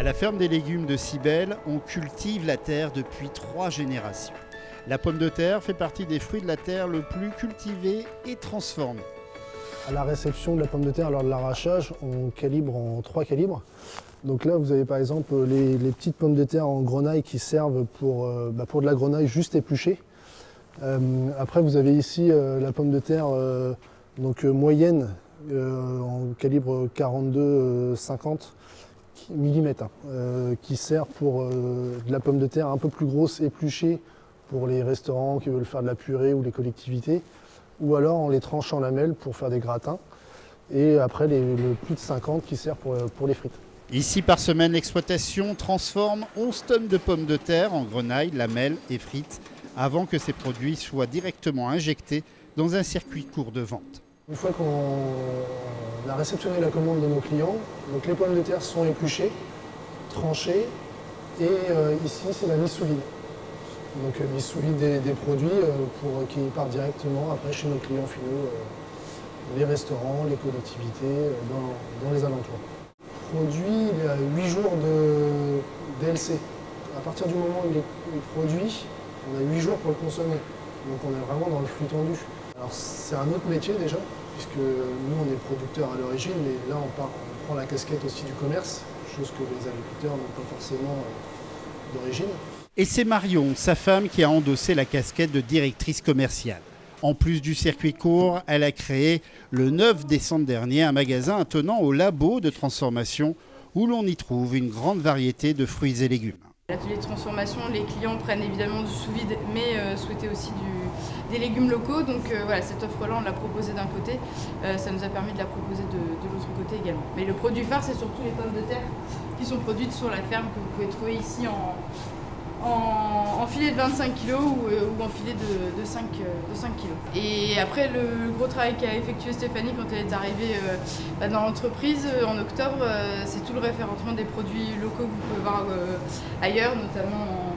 À la ferme des légumes de Cybèle, on cultive la terre depuis 3 générations. La pomme de terre fait partie des fruits de la terre le plus cultivé et transformé. À la réception de la pomme de terre lors de l'arrachage, on calibre en 3 calibres. Donc là, vous avez par exemple les petites pommes de terre en grenaille qui servent pour de la grenaille juste épluchée. Après, vous avez ici la pomme de terre moyenne en calibre 42-50 mm qui sert pour de la pomme de terre un peu plus grosse épluchée pour les restaurants qui veulent faire de la purée ou les collectivités, ou alors en les tranchant en lamelles pour faire des gratins. Et après, le plus de 50 qui sert pour les frites. Ici, par semaine, l'exploitation transforme 11 tonnes de pommes de terre en grenaille, lamelles et frites avant que ces produits soient directement injectés dans un circuit court de vente. Une fois qu'on a réceptionné la commande de nos clients, donc les pommes de terre sont épluchées, tranchées et ici c'est la mise sous vide. Donc mise sous vide des produits qui partent directement après chez nos clients finaux, les restaurants, les collectivités, dans les alentours. Le produit, il a 8 jours de DLC. À partir du moment où il est produit, on a 8 jours pour le consommer. Donc on est vraiment dans le flux tendu. Alors c'est un autre métier déjà, puisque nous on est producteurs à l'origine, mais là on prend la casquette aussi du commerce, chose que les agriculteurs n'ont pas forcément d'origine. Et c'est Marion, sa femme, qui a endossé la casquette de directrice commerciale. En plus du circuit court, elle a créé le 9 décembre dernier un magasin attenant au labo de transformation où l'on y trouve une grande variété de fruits et légumes. L'atelier de transformation, les clients prennent évidemment du sous-vide, mais souhaitaient aussi des légumes locaux. Donc voilà, cette offre-là, on l'a proposée d'un côté, ça nous a permis de la proposer de l'autre côté également. Mais le produit phare, c'est surtout les pommes de terre qui sont produites sur la ferme que vous pouvez trouver ici en filet de 25 kg ou en filet de 5 kg. Et après, le gros travail qu'a effectué Stéphanie quand elle est arrivée dans l'entreprise en octobre, c'est tout le référencement des produits locaux que vous pouvez voir ailleurs, notamment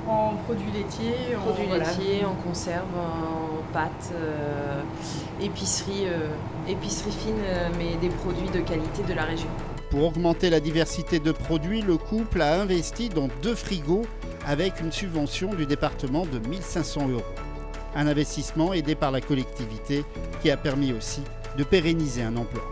en produits laitiers. En conserve, en pâtes, épicerie fine, mais des produits de qualité de la région. Pour augmenter la diversité de produits, le couple a investi dans 2 frigos avec une subvention du département de 1 500 €. Un investissement aidé par la collectivité qui a permis aussi de pérenniser un emploi.